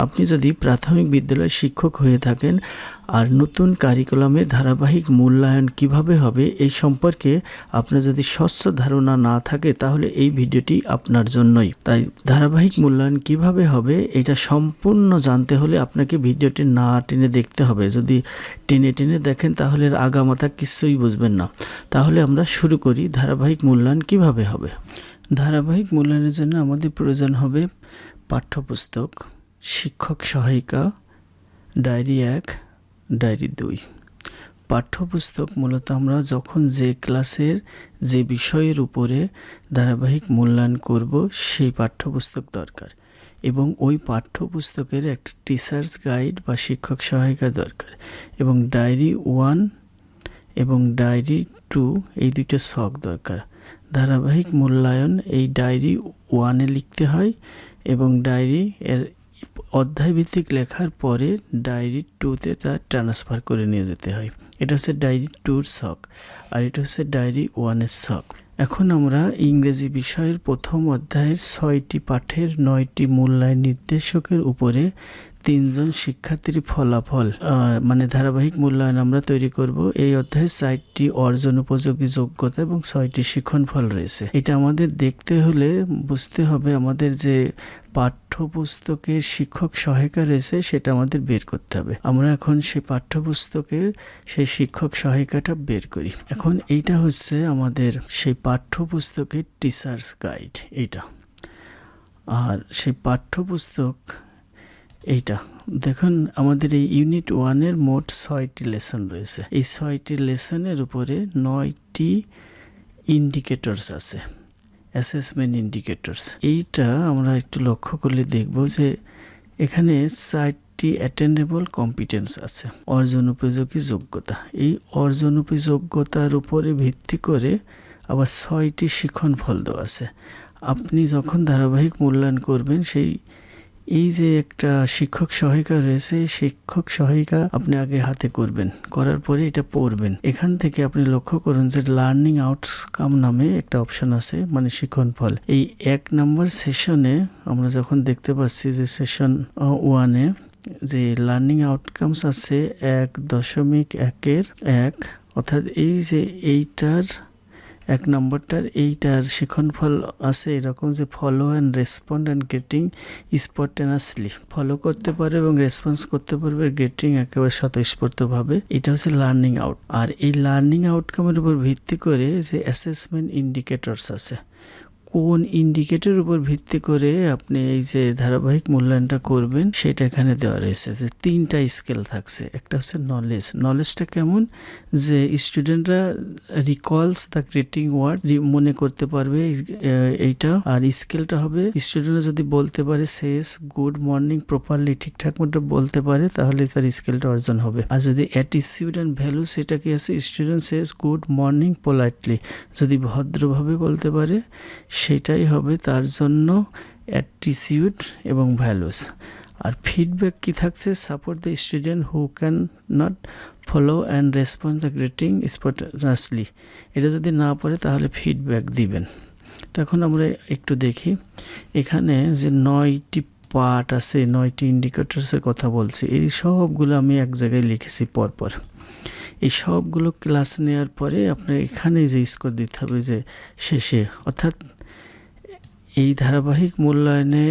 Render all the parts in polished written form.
আপনি যদি প্রাথমিক বিদ্যালয়ের শিক্ষক হয়ে থাকেন আর নতুন কারিকুলামে ধারাবাহিক মূল্যায়ন কিভাবে হবে এই সম্পর্কে আপনার যদি স্বচ্ছ ধারণা না থাকে তাহলে এই ভিডিওটি আপনার জন্যই। তাই ধারাবাহিক মূল্যায়ন কিভাবে হবে এটা সম্পূর্ণ জানতে হলে আপনাকে ভিডিওটি না টেনে দেখতে হবে। যদি টেনে টেনে দেখেন তাহলে আগামাথা কিছুই বুঝবেন না। তাহলে আমরা শুরু করি। ধারাবাহিক মূল্যায়ন কিভাবে হবে। ধারাবাহিক মূল্যায়নের জন্য আমাদের প্রয়োজন হবে পাঠ্যপুস্তক, শিক্ষক সহায়িকা, ডায়েরি 1, ডায়েরি 2। পাঠ্যপুস্তক মূলত আমরা যখন যে ক্লাসের যে বিষয়ের উপরে ধারাবাহিক মূল্যায়ন করব সেই পাঠ্যপুস্তক দরকার এবং ওই পাঠ্যপুস্তকের একটা টিচার্স গাইড বা শিক্ষক সহায়িকা দরকার এবং ডায়েরি 1 এবং ডায়েরি 2 এই দুটো ছক দরকার। ধারাবাহিক মূল্যায়ন এই ডায়েরি 1-এ লিখতে হয় এবং ডায়েরি এর অধ্যায়ভিত্তিক লেখার পরে ডায়েরি 2-তে তা ট্রান্সফার করে নিয়ে যেতে হয়। এটা হচ্ছে ডায়েরি 2-র ছক আর এটা হচ্ছে ডায়েরি 1-এর ছক। এখন আমরা ইংরেজি বিষয়ের প্রথম অধ্যায়ের 6টি পাঠের 9টি মূল্যায়ন নির্দেশকের উপরে 3 জন শিক্ষার্থীর ফলাফল মানে ধারাবাহিক মূল্যায়ন আমরা তৈরি করব। এই অধ্যায়ে 4টি অর্জন উপযোগী যোগ্যতা এবং 6টি শিক্ষণফল রয়েছে। এটা আমাদের দেখতে হলে বুঝতে হবে আমাদের যে পাঠ্যপুস্তকের শিক্ষক সহায়িকা রয়েছে সেটা আমাদের বের করতে হবে। আমরা এখন সেই পাঠ্যপুস্তকের সেই শিক্ষক সহায়িকাটা বের করি। এখন এইটা হচ্ছে আমাদের সেই পাঠ্যপুস্তকের টিচার্স গাইড এইটা, আর সেই পাঠ্যপুস্তক এইটা দেখুন। আমাদের এই ইউনিট 1-এর মোট 6টি লেসন রয়েছে। এই 6টি লেসনের উপরে 9টি ইন্ডিকেটরস আছে, অ্যাসেসমেন্ট ইন্ডিকেটরস। এইটা আমরা একটু লক্ষ্য করলে দেখব যে এখানে 4টি অ্যাটেন্ডেবল কম্পিটেন্স আছে, অর্জন উপযোগী যোগ্যতা। এই অর্জন উপযোগ্যতার উপরে ভিত্তি করে আবার 6টি শিক্ষণফল দেওয়া আছে। আপনি যখন ধারাবাহিক মূল্যায়ন করবেন এই যে একটা শিক্ষক সহায়িকা রয়েছে, শিক্ষক সহায়িকা আপনি আগে হাতে করবেন, করার পরে এটা পড়বেন। এখান থেকে আপনি লক্ষ্য করুন যে লার্নিং আউটকাম নামে একটা অপশন আছে, মানে শিক্ষণফল। এই 1 নম্বর সেশনে আমরা যখন দেখতে পাচ্ছি যে সেশন 1-এ যে লার্নিং আউটকামস আছে 1.1-এর 1, অর্থাৎ এই যে এইটার 1 নম্বরটার এইটার শিক্ষণফল আছে এরকম যে follow and respond and getting spontaneously, follow করতে পারে এবং রেসপন্স করতে পারবে, গেটিং একেবারে স্বতঃস্ফূর্তভাবে। এটা হচ্ছে লার্নিং আউট। আর এই লার্নিং আউটকামের উপর ভিত্তি করে যে অ্যাসেসমেন্ট ইন্ডিকেটরস আছে, কোন ইন্ডিকেটরের উপর ভিত্তি করে আপনি এই যে ধারাবাহিক মূল্যায়নটা করবেন সেটা এখানে দেওয়া রয়েছে। যে 3টা স্কেল থাকছে। একটা হচ্ছে নলেজ। নলেজটা কেমন, যে স্টুডেন্টরা রিকলস দ্য গ্রিটিং ওয়ার্ড, মনে করতে পারবে এইটা। আর স্কেলটা হবে স্টুডেন্টরা যদি বলতে পারে সেস গুড মর্নিং প্রপারলি, ঠিকঠাক মতো বলতে পারে তাহলে তার স্কেলটা অর্জন হবে। আর যদি অ্যাটিটিউড অ্যান্ড ভ্যালু, সেটা কি আছে, স্টুডেন্ট সেস গুড মর্নিং পোলাইটলি, যদি ভদ্রভাবে বলতে পারে সেটাই হবে তার জন্য অ্যাটিটিউড এবং ভ্যালুস। আর ফিডব্যাক কি থাকছে, support the student who can not follow and respond the greeting spontaneously, এটা যদি না পারে তাহলে ফিডব্যাক দিবেন। তখন আমরা একটু দেখি এখানে যে 9টি পার্ট আছে, 9টি ইন্ডিকেটরসের কথা বলছি। এই সবগুলো আমি এক জায়গায় লিখেছি পরপর। এই সবগুলো ক্লাস নেওয়ার পরে আপনার এখানে যে স্কোর দিতে হবে যে শেষে, অর্থাৎ এই ধারাবাহিক মূল্যায়নে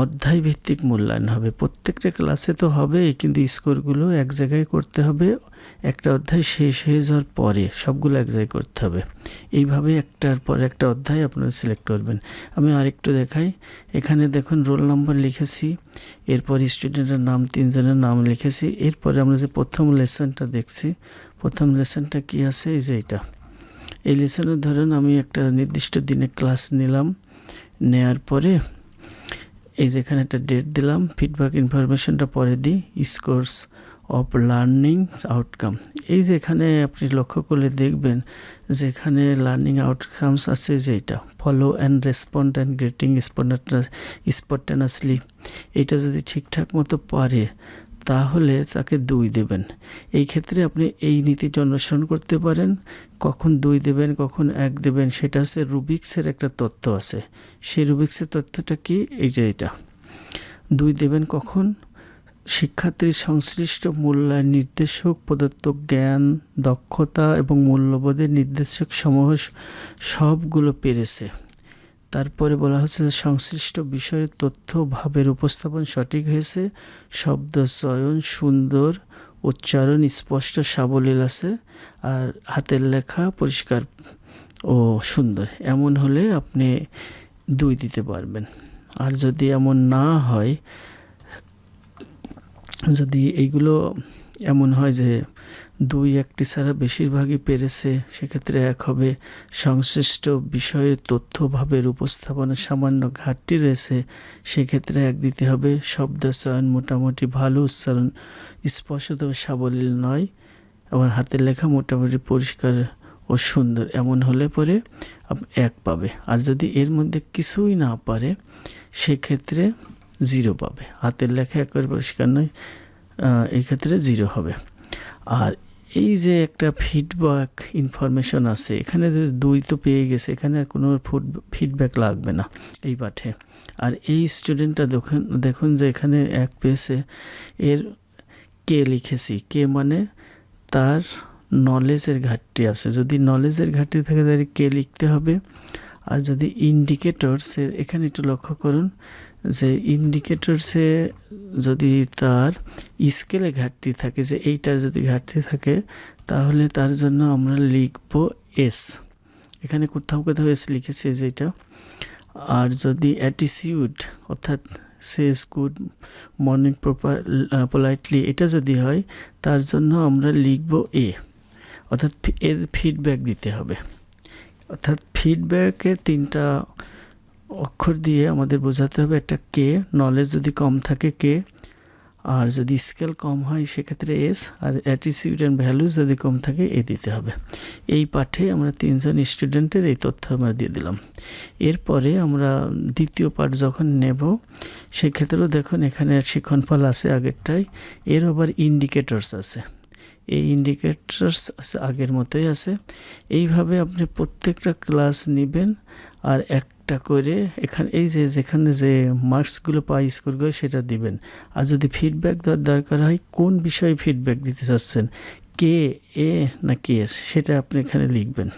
অধ্যায় ভিত্তিক মূল্যায়ন হবে। প্রত্যেকটা ক্লাসে তো হবে, কিন্তু স্কোরগুলো এক জায়গায় করতে হবে। একটা অধ্যায় শেষ হয়ে যাওয়ার পরে সবগুলো এক জায়গায় করতে হবে। এইভাবে একটার পর একটা অধ্যায় আপনারা সিলেক্ট করবেন। আমি আরেকটু দেখাই। এখানে দেখুন রোল নাম্বার লিখেছি, এরপর স্টুডেন্টের নাম 3 জনের নাম লিখেছি। এরপরে আমরা যে প্রথম লেসনটা দেখছি, প্রথম লেসনটা কি আছে, এই যে এটা। এই লেসনে ধরেন আমি একটা নির্দিষ্ট দিনে ক্লাস নিলাম, নেয়ার পরে এই যেখানে একটা ডেট দিলাম, ফিডব্যাক ইনফরমেশনটা পরে দিই, স্কোরস অফ লার্নিং আউটকাম। এই যে এখানে আপনি লক্ষ্য করলে দেখবেন যে এখানে লার্নিং আউটকামস আছে যে এটা follow and respond and greeting spontaneously, এটা যদি ঠিকঠাক মতো পারে তাহলে তাকে 2 দেবেন। এই ক্ষেত্রে আপনি এই নীতিটা অনুসরণ করতে পারেন। কখন 2 দেবেন, কখন 1 দেবেন, সেটা হচ্ছে রুবিক্সের একটা তথ্য আছে। সেই রুবিক্সের তথ্যটা কি, এটা 2 দেবেন কখন? শিক্ষার্থীর সংশ্লিষ্ট মূল্যায়ন নির্দেশক প্রদত্ত জ্ঞান, দক্ষতা এবং মূল্যবোধের নির্দেশক সমূহ সবগুলো পেরেছে। তারপরে বলা হচ্ছে যে সংশ্লিষ্ট বিষয়ের তথ্য ভাবের উপস্থাপন সঠিক হয়েছে, শব্দ চয়ন সুন্দর, উচ্চারণ স্পষ্ট সাবলীল আছে, আর হাতের লেখা পরিষ্কার ও সুন্দর। এমন হলে আপনি 2 দিতে পারবেন। আর যদি এমন না হয়, যদি এইগুলো এমন হয় যে 2-1টি ছাড়া বেশিরভাগই পেরেছে, সেক্ষেত্রে 1 হবে। সংশ্লিষ্ট বিষয়ের তথ্য ভাবের উপস্থাপনে সামান্য ঘাটতি রয়েছে, সেক্ষেত্রে 1 দিতে হবে। শব্দ চয়ন মোটামুটি ভালো, উচ্চারণ স্পষ্ট তবে সাবলীল নয়, আবার হাতের লেখা মোটামুটি পরিষ্কার ও সুন্দর, এমন হলে পরে 1 পাবে। আর যদি এর মধ্যে কিছুই না পারে, সেক্ষেত্রে 0 পাবে। হাতের লেখা একেবারে পরিষ্কার নয়, এই ক্ষেত্রে 0 হবে। আর এই যে একটা ফিডব্যাক ইনফরমেশন আছে, এখানে যে 2 তো পেয়ে গেছে, এখানে আর কোনো ফিডব্যাক লাগবে না এই পাঠে। আর এই স্টুডেন্টটা দেখুন যে এখানে 1 পেয়েছে, এর কে লিখেছি, কে মানে তার নলেজের ঘাটতি আছে। যদি নলেজের ঘাটতি থাকে তাহলে কে লিখতে হবে। আর যদি ইন্ডিকেটরসের, এখানে একটু লক্ষ্য করুন যে ইন্ডিকেটরসে যদি তার স্কেলে ঘাটতি থাকে, যে এইটার যদি ঘাটতি থাকে, তাহলে তার জন্য আমরা লিখব এস। এখানে কোথাও এস লিখেছে যেটা। আর যদি অ্যাটিটিউড অর্থাৎ সেজ গুড মর্নিং পোলাইটলি, এটা যদি হয়, তার জন্য আমরা লিখব এ, অর্থাৎ এর ফিডব্যাক দিতে হবে। অর্থাৎ ফিডব্যাকের 3টা অক্ষর দিয়ে আমাদের বোঝাতে হবে, একটা কে, নলেজ যদি কম থাকে কে, আর যদি স্কেল কম হয় সেক্ষেত্রে এস, আর অ্যাটিটিউড অ্যান্ড ভ্যালুস যদি কম থাকে এ দিতে হবে। এই পাঠে আমরা 3 জন স্টুডেন্টের এই তথ্য আমরা দিয়ে দিলাম। এরপরে আমরা দ্বিতীয় পাঠ যখন নেব, সেক্ষেত্রেও দেখুন এখানে শিক্ষণফল আছে আগেরটাই, এর আবার ইন্ডিকেটরস আছে। এই ইন্ডিকেটরস আগের মতোই আছে। এইভাবে আপনি প্রত্যেকটা ক্লাস নেবেন আর একটা করে এখানে এই যে যেখানে যে মার্কসগুলো পাই, স্কোরগুলো সেটা দিবেন। আর যদি ফিডব্যাক দরকার হয়, কোন বিষয়ে ফিডব্যাক দিতে চাচ্ছেন, কে, এ না কে এস, সেটা আপনি এখানে লিখবেন।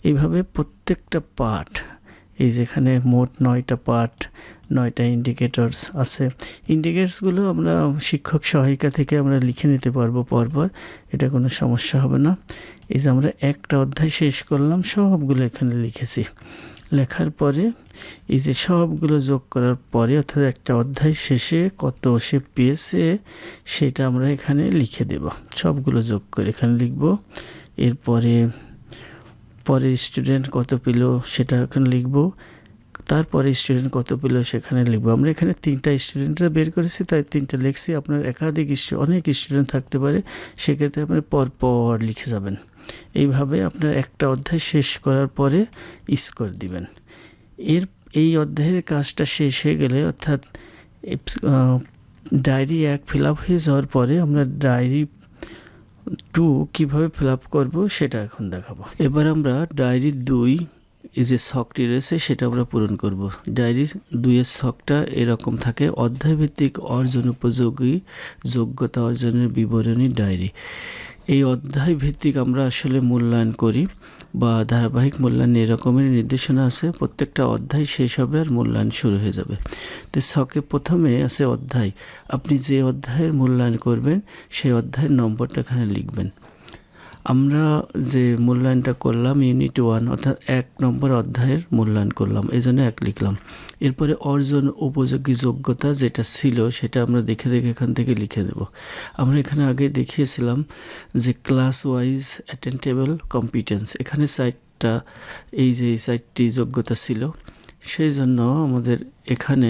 এইভাবে প্রত্যেকটা পাঠ, এই যেখানে মোট 9টা পাঠ, 9টা ইন্ডিকেটরস আছে। ইন্ডিকেটরসগুলো আমরা শিক্ষক সহায়িকা থেকে আমরা লিখে নিতে পারবো পরপর, এটা কোনো সমস্যা হবে না। এই যে আমরা একটা অধ্যায় শেষ করলাম, সবগুলো এখানে লিখেছি। লেখার পরে এই যে সবগুলো যোগ করার পরে, অর্থাৎ একটা অধ্যায় শেষে কত সে পেয়েছে সেটা আমরা এখানে লিখে দেব। সবগুলো যোগ করে এখানে লিখব। এরপরে পরের স্টুডেন্ট কত পেল সেটা এখানে লিখব, তারপরে স্টুডেন্ট কত পেল সেখানে লিখব। আমরা এখানে 3টা স্টুডেন্টরা বের করেছি, তাই 3টা লিখছি। আপনার একাধিক অনেক স্টুডেন্ট থাকতে পারে, সেক্ষেত্রে আপনি পরপর লিখে যাবেন। এইভাবে আপনার একটা অধ্যায় শেষ করার পরে স্কোর দিবেন। এই অধ্যায়ের কাজটা শেষ হয়ে গেলে, অর্থাৎ ডায়েরি 1 ফিল আপ হয়ে যাওয়ার পরে আমরা ডায়েরি 2 কীভাবে ফিল আপ করবো সেটা এখন দেখাবো। এবার আমরা ডায়েরি 2 এই যে ছকটি রয়েছে সেটা আমরা পূরণ করব। ডায়েরি 2-এর ছকটা এরকম থাকে: অধ্যায়ভিত্তিক অর্জন উপযোগী যোগ্যতা অর্জনের বিবরণী ডায়েরি। এই অধ্যায় ভিত্তিক আমরা আসলে মূল্যায়ন করি বা ধারাবাহিক মূল্যায়ন, এরকমের নির্দেশনা আছে। প্রত্যেকটা অধ্যায় শেষ হবে আর মূল্যায়ন শুরু হয়ে যাবে। তো ছকে প্রথমে আছে অধ্যায়। আপনি যে অধ্যায়ের মূল্যায়ন করবেন সেই অধ্যায়ের নম্বরটা এখানে লিখবেন। আমরা যে মূল্যায়নটা করলাম ইউনিট 1, অর্থাৎ 1 নম্বর অধ্যায়ের মূল্যায়ন করলাম, এই জন্য 1 লিখলাম। এরপরে অর্জন উপযোগী যোগ্যতা যেটা ছিল সেটা আমরা দেখে এখান থেকে লিখে দেব। আমরা এখানে আগে দেখিয়েছিলাম যে ক্লাস ওয়াইজ অ্যাটেন্টেবল কম্পিটেন্স, এখানে 4টা এই যে 4টি যোগ্যতা ছিল, সেই জন্য আমাদের এখানে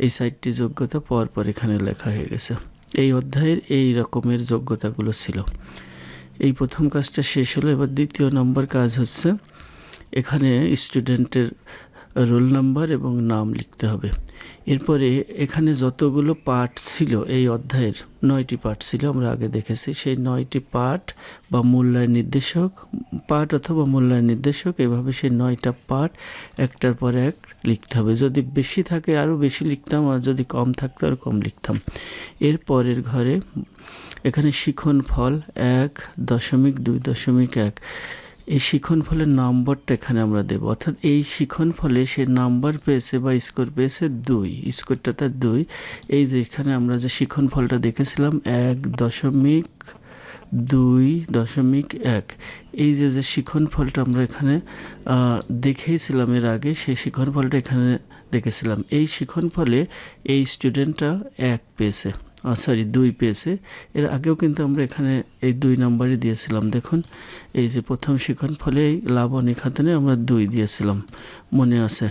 এই 4টি যোগ্যতা পরপর এখানে লেখা হয়ে গেছে। এই অধ্যায়ের এই রকমের যোগ্যতাগুলো ছিল। এই প্রথম কাজটা শেষ হলো। এবার দ্বিতীয় নম্বর কাজ হচ্ছে, এখানে স্টুডেন্টের রোল নাম্বার এবং নাম লিখতে হবে। এরপরে এখানে যতগুলো পার্ট ছিল এই অধ্যায়ের 9টি পার্ট ছিল, আমরা আগে দেখেছি। সেই 9টি পার্ট বা মূল্যায়ন নির্দেশক, পার্ট অথবা মূল্যায়ন নির্দেশক, এভাবে সেই 9টা পার্ট একটার পর এক লিখতে হবে। যদি বেশি থাকে আরও বেশি লিখতাম, আর যদি কম থাকতো আর কম লিখতাম। এর পরের ঘরে এখানে শিখন ফল 1.2.1, এই শিখন ফলের নম্বরটা এখানে আমরা দেব, অর্থাৎ এই শিখন ফলে সে নাম্বার পেয়েছে বা স্কোর পেয়েছে 2, স্কোরটা তার 2। এই যে এখানে আমরা যে শিখন ফলটা দেখেছিলাম 1.2.1, এই যে শিখন ফলটা আমরা এখানে দেখেছিলাম এর আগে, সেই শিখন ফলটা এখানে দেখেছিলাম। এই শিখন ফলে এই স্টুডেন্টটা 1 পেয়েছে, 2 পেয়েছে। এর আগেও কিন্তু আমরা এখানে এই 2 নাম্বারই দিয়েছিলাম। দেখুন এই যে প্রথম শিখন ফলে এই লাবণী খাতুনে আমরা 2 দিয়েছিলাম, মনে আছে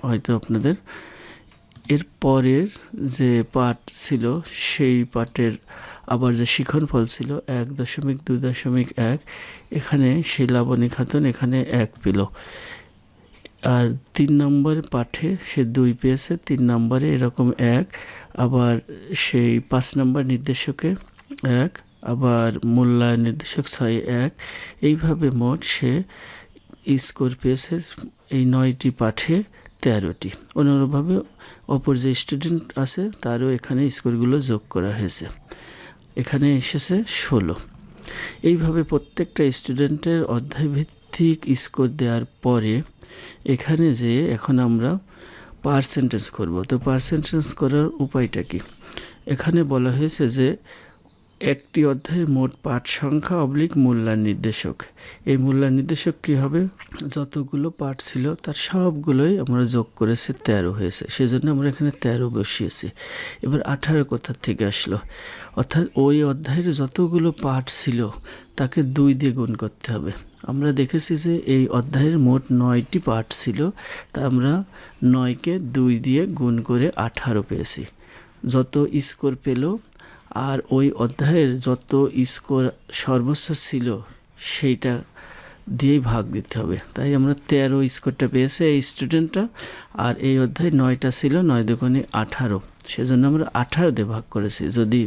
হয়তো আপনাদের। এর পরের যে পার্ট ছিল সেই পার্টের আবার যে শিখন ফল ছিল 1.2.1, এখানে সেই লাবণী খাতুন এখানে 1 পেল। আর 3 নম্বর পাঠে সে 2 পেয়েছে, 3 নম্বরে এরকম 1, আবার সেই 5 নম্বর নির্দেশকে 1, আবার মূল্যায়ন নির্দেশক 6 1, এইভাবে মোট সে স্কোর পেয়েছে এই 9টি পাঠে 13টি। অনুরূপভাবে অপর যে স্টুডেন্ট আছে তারও এখানে স্কোরগুলো যোগ করা হয়েছে, এখানে এসেছে 16। এইভাবে প্রত্যেকটা স্টুডেন্টের অধ্যায়ভিত্তিক স্কোর দেওয়ার পরে এখানে যে এখন আমরা পার্সেন্টেজ করব। তো পার্সেন্টেজ করার উপায়টা কি? এখানে বলা হয়েছে যে একটি অধ্যায়ের মোট পাঠ সংখ্যা / মূল্যায়ন নির্দেশক। এই মূল্যায়ন নির্দেশক কী হবে? যতগুলো পাঠ ছিল তার সবগুলোই আমরা যোগ করেছি, 13 হয়েছে, সেজন্য আমরা এখানে 13 বসিয়েছি। এবার 18 কোথা থেকে আসলো? অর্থাৎ ওই অধ্যায়ের যতগুলো পাঠ ছিল তাকে 2 দিয়ে গুণ করতে হবে। আমরা দেখেছি যে এই অধ্যায়ের মোট 9টি পাঠ ছিল, তা আমরা 9কে 2 দিয়ে গুণ করে 18 পেয়েছি। যত স্কোর পেল আর ওই অধ্যায়ের যত স্কোর সর্বোচ্চ ছিল সেইটা দিয়েই ভাগ দিতে হবে। তাই আমরা 13 স্কোরটা পেয়েছে এই স্টুডেন্টটা, আর এই অধ্যায় 9টা ছিল, 9 দুগুণে 18, সেজন্য আমরা 18 দিয়ে ভাগ করেছি। যদি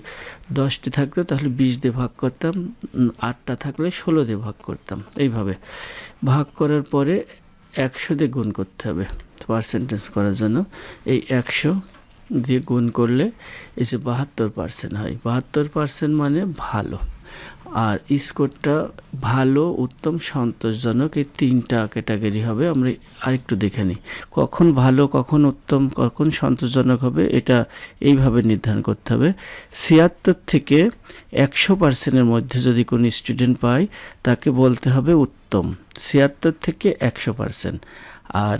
10টি থাকতো তাহলে 20 দিয়ে ভাগ করতাম, 8টা থাকলে 16 দিয়ে ভাগ করতাম। এইভাবে ভাগ করার পরে 100 দিয়ে গুণ করতে হবে পার্সেন্টেজ করার জন্য। এই 100 দিয়ে গুণ করলে এই যে 72% হয়। 72% মানে ভালো, আর স্কোরটা ভালো, উত্তম, সন্তোষজনক, এই 3টা ক্যাটাগরি হবে। আমরা আরেকটু দেখে নিই কখন ভালো, কখন উত্তম, কখন সন্তোষজনক হবে, এটা এইভাবে নির্ধারণ করতে হবে। 76 থেকে 100%-এর মধ্যে যদি কোনো স্টুডেন্ট পায় তাকে বলতে হবে উত্তম, 76 থেকে 100%। আর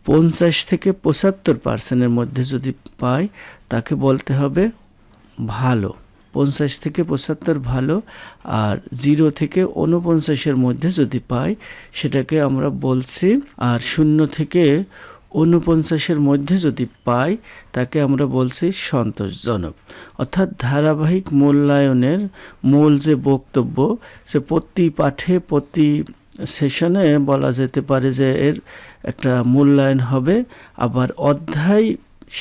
50 থেকে 75%-এর মধ্যে যদি পায় তাকে বলতে হবে ভালো, 50 থেকে 75 ভালো। আর 0 থেকে 49-এর মধ্যে যদি পায় সেটাকে আমরা বলছি, আর 0 থেকে 49-এর মধ্যে যদি পাই তাকে আমরা বলছি সন্তোষজনক। অর্থাৎ ধারাবাহিক মূল্যায়নের মূল যে বক্তব্য, সে প্রতি পাঠে প্রতি সেশনে বলা যেতে পারে যে এর একটা মূল্যায়ন হবে, আবার অধ্যায়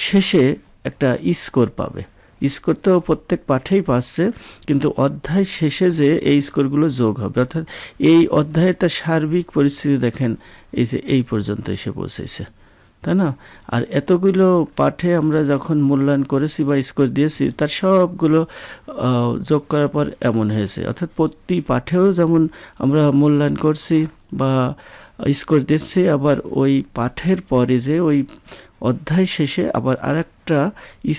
শেষে একটা স্কোর পাবে। স্কোর তো প্রত্যেক পাঠেই পাচ্ছে, কিন্তু অধ্যায় শেষে যে এই স্কোরগুলো যোগ হবে। অর্থাৎ এই অধ্যায়ের তার সার্বিক পরিস্থিতি দেখেন এই যে এই পর্যন্ত এসে পৌঁছেছে, তাই না? আর এতগুলো পাঠে আমরা যখন মূল্যায়ন করেছি বা স্কোর দিয়েছি তার সবগুলো যোগ করার পর এমন হয়েছে। অর্থাৎ প্রতি পাঠেও যেমন আমরা মূল্যায়ন করছি বা স্কোর দিচ্ছি, আবার ওই পাঠের পরে যে ওই অধ্যায় শেষে আবার আরেকটা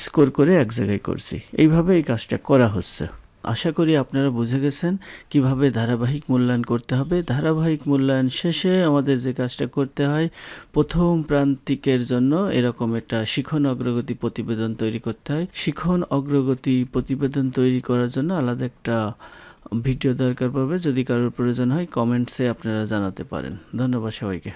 স্কোর করে এক জায়গায় করছি। এইভাবে এই কাজটা করা হচ্ছে। আশা করি আপনারা বুঝে গেছেন কিভাবে ধারাবাহিক মূল্যায়ন করতে হবে। ধারাবাহিক মূল্যায়ন শেষে আমাদের যে কাজটা করতে হয়, প্রথম প্রান্তিকের জন্য এরকম একটা শিখন অগ্রগতি প্রতিবেদন তৈরি করতে হয়। শিখন অগ্রগতি প্রতিবেদন তৈরি করার জন্য আলাদা একটা ভিডিও দরকার পড়বে। যদি কারোর প্রয়োজন হয় কমেন্টসে আপনারা জানাতে পারেন। ধন্যবাদ সবাইকে।